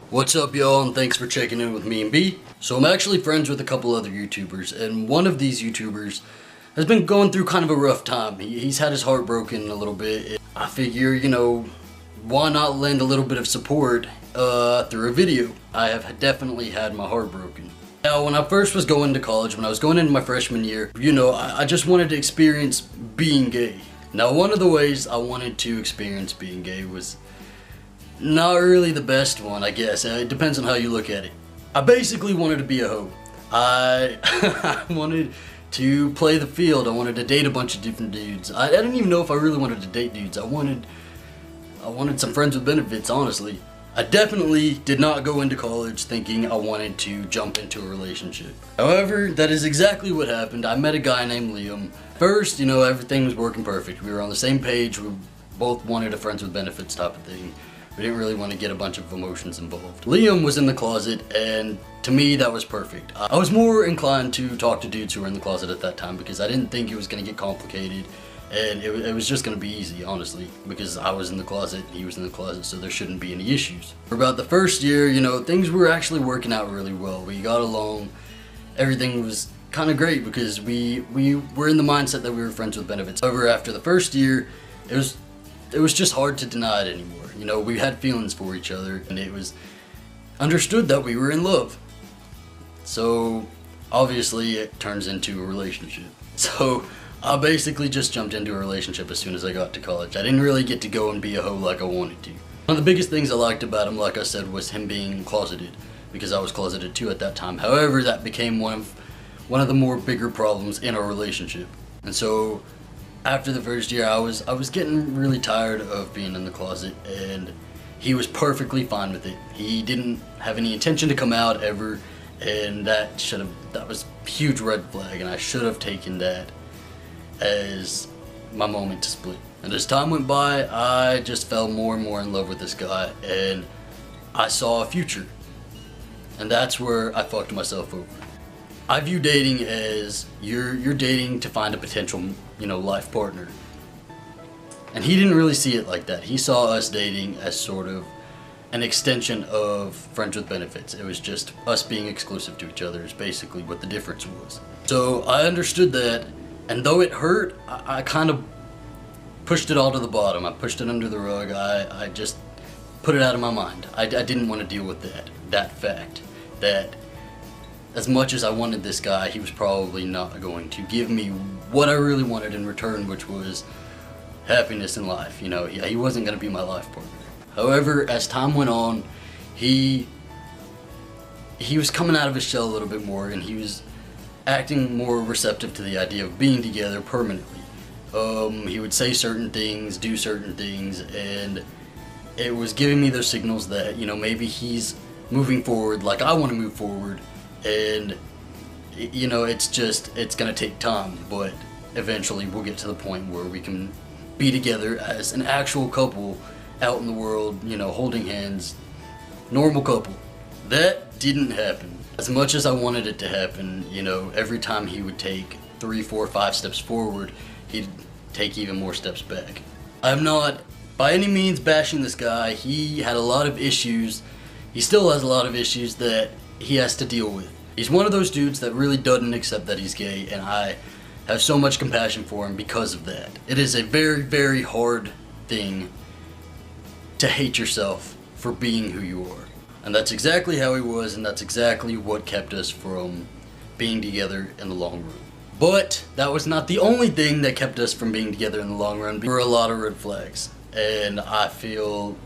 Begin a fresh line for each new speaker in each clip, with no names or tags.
What's up, y'all, and thanks for checking in with me and B. So I'm actually friends with a couple other YouTubers, and one of these YouTubers has been going through kind of a rough time. He's had his heart broken a little bit. I figure, why not lend a little bit of support through a video? I have definitely had my heart broken. Now, when I first was going to college, when I was going into my freshman year, I just wanted to experience being gay. Now, one of the ways I wanted to experience being gay was not really the best one, I guess. It depends on how you look at it. I basically wanted to be a hoe. I wanted to play the field. I wanted to date a bunch of different dudes. I didn't even know if I really wanted to date dudes. I wanted some friends with benefits, honestly. I definitely did not go into college thinking I wanted to jump into a relationship. However, that is exactly what happened. I met a guy named Liam. First, everything was working perfect. We were on the same page. We both wanted a friends with benefits type of thing. We didn't really want to get a bunch of emotions involved. Liam was in the closet, and to me that was perfect. I was more inclined to talk to dudes who were in the closet at that time because I didn't think it was going to get complicated, and it was just going to be easy, honestly, because I was in the closet, he was in the closet, so there shouldn't be any issues. For about the first year, things were actually working out really well. We got along, everything was kind of great because we were in the mindset that we were friends with benefits. However, after the first year, it was just hard to deny it anymore. We had feelings for each other, and it was understood that we were in love. So obviously it turns into a relationship. So I basically just jumped into a relationship as soon as I got to college. I didn't really get to go and be a hoe like I wanted to. One of the biggest things I liked about him, like I said, was him being closeted, because I was closeted too at that time. However, that became one of the more bigger problems in our relationship. And so after the first year, I was getting really tired of being in the closet, and he was perfectly fine with it. He didn't have any intention to come out ever, and that was a huge red flag, and I should have taken that as my moment to split. And as time went by, I just fell more and more in love with this guy, and I saw a future. And that's where I fucked myself over. I view dating as you're dating to find a potential, life partner. And he didn't really see it like that. He saw us dating as sort of an extension of friends with benefits. It was just us being exclusive to each other is basically what the difference was. So I understood that, and though it hurt, I kind of pushed it all to the bottom. I pushed it under the rug. I just put it out of my mind. I didn't want to deal with that fact that as much as I wanted this guy, he was probably not going to give me what I really wanted in return, which was happiness in life. He wasn't going to be my life partner. However, as time went on, he was coming out of his shell a little bit more, and he was acting more receptive to the idea of being together permanently. He would say certain things, do certain things, and it was giving me those signals that, maybe he's moving forward like I want to move forward. And it's gonna take time, but eventually we'll get to the point where we can be together as an actual couple out in the world, holding hands, normal couple. That didn't happen. As much as I wanted it to happen, every time he would take 3, 4, 5 steps forward, he'd take even more steps back. I'm not by any means bashing this guy. He had a lot of issues. He still has a lot of issues that he has to deal with. He's one of those dudes that really doesn't accept that he's gay, and I have so much compassion for him because of that. It is a very, very hard thing to hate yourself for being who you are. And that's exactly how he was, and that's exactly what kept us from being together in the long run. But that was not the only thing that kept us from being together in the long run. There were a lot of red flags. And I feel,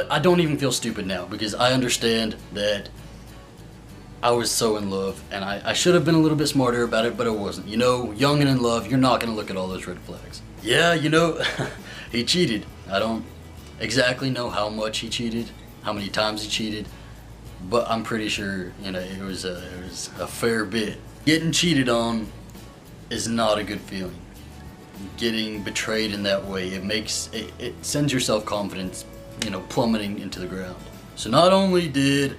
I don't even feel stupid now, because I understand that I was so in love, and I should have been a little bit smarter about it, but I wasn't. Young and in love, you're not going to look at all those red flags. Yeah, he cheated. I don't exactly know how much he cheated, how many times he cheated, but I'm pretty sure, it was a fair bit. Getting cheated on is not a good feeling. Getting betrayed in that way, it sends your self-confidence, plummeting into the ground. So not only did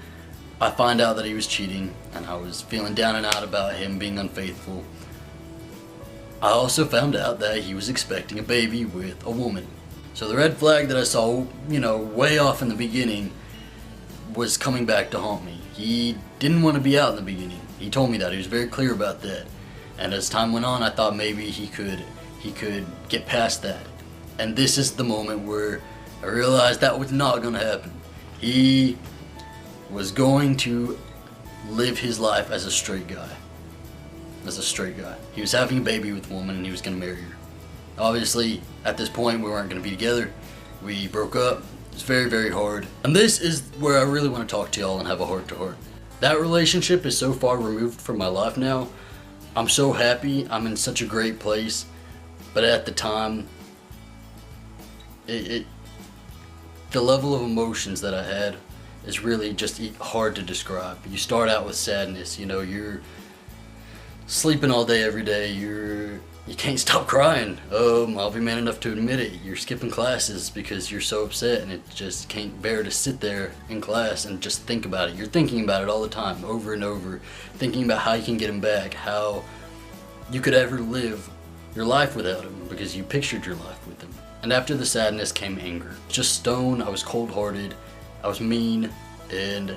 I find out that he was cheating, and I was feeling down and out about him being unfaithful, I also found out that he was expecting a baby with a woman. So the red flag that I saw, way off in the beginning was coming back to haunt me. He didn't want to be out in the beginning. He told me that. He was very clear about that. And as time went on, I thought maybe he could get past that. And this is the moment where I realized that was not going to happen. He was going to live his life as a straight guy. As a straight guy. He was having a baby with a woman and he was going to marry her. Obviously, at this point, we weren't going to be together. We broke up. It's very, very hard. And this is where I really want to talk to y'all and have a heart-to-heart. That relationship is so far removed from my life now. I'm so happy. I'm in such a great place. But at the time, the level of emotions that I had is really just hard to describe. You start out with sadness. You know, you're sleeping all day every day. You can't stop crying. I'll be man enough to admit it. You're skipping classes because you're so upset and it just can't bear to sit there in class and just think about it. You're thinking about it all the time, over and over, thinking about how you can get him back, how you could ever live your life without him because you pictured your life with him. And after the sadness came anger. Just stone, I was cold-hearted, I was mean, and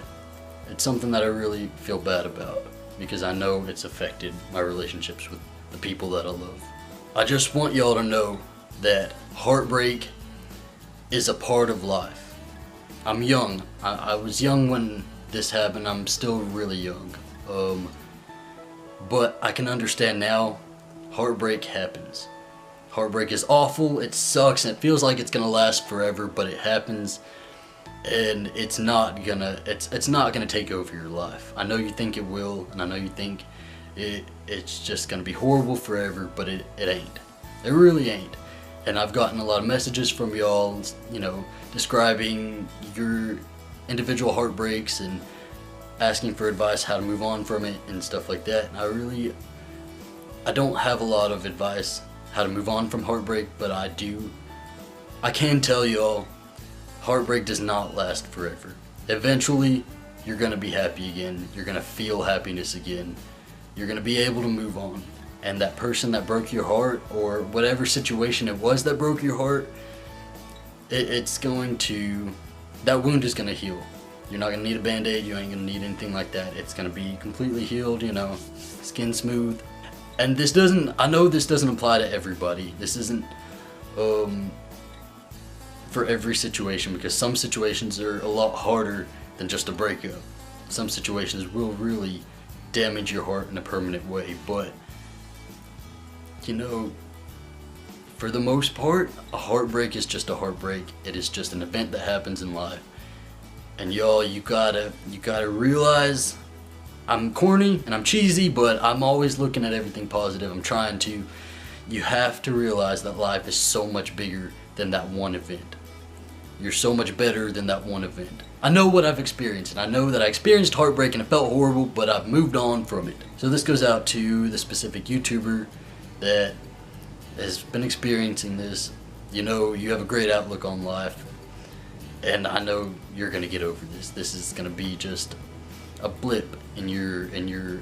it's something that I really feel bad about because I know it's affected my relationships with the people that I love. I just want y'all to know that heartbreak is a part of life. I'm young. I was young when this happened. I'm still really young. But I can understand now, heartbreak happens. Heartbreak is awful, it sucks, and it feels like it's gonna last forever, but it happens, and it's not gonna take over your life. I know you think it will, and I know you think it's just gonna be horrible forever, but it ain't. It really ain't. And I've gotten a lot of messages from y'all, you know, describing your individual heartbreaks and asking for advice how to move on from it and stuff like that. And I don't have a lot of advice how to move on from heartbreak, but I can tell y'all, heartbreak does not last forever. Eventually, you're gonna be happy again. You're gonna feel happiness again. You're gonna be able to move on. And that person that broke your heart, or whatever situation it was that broke your heart, that wound is gonna heal. You're not gonna need a band-aid, you ain't gonna need anything like that. It's gonna be completely healed, you know, skin smooth. And I know this doesn't apply to everybody. This isn't for every situation, because some situations are a lot harder than just a breakup. Some situations will really damage your heart in a permanent way, but you know, for the most part, a heartbreak is just a heartbreak. It is just an event that happens in life. And y'all, you gotta realize, I'm corny and I'm cheesy, but I'm always looking at everything positive. I'm trying to. You have to realize that life is so much bigger than that one event. You're so much better than that one event. I know what I've experienced, and I know that I experienced heartbreak and it felt horrible, but I've moved on from it. So this goes out to the specific YouTuber that has been experiencing this. You know, you have a great outlook on life, and I know you're gonna get over this. This is gonna be just a blip in your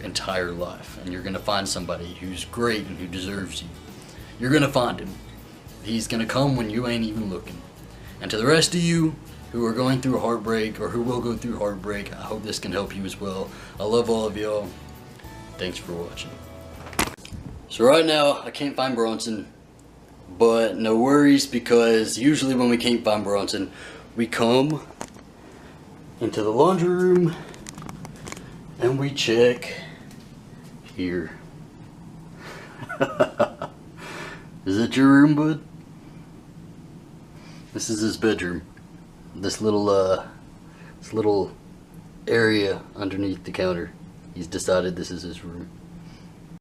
entire life, and you're gonna find somebody who's great and who deserves you. You're gonna find him. He's gonna come when you ain't even looking. And to the rest of you who are going through heartbreak, or who will go through heartbreak, I hope this can help you as well. I love all of y'all. Thanks for watching. So right now, I can't find Bronson, but no worries, because usually when we can't find Bronson, we come into the laundry room and we check here. Is that your room, bud? This is his bedroom. This little area underneath the counter. He's decided this is his room.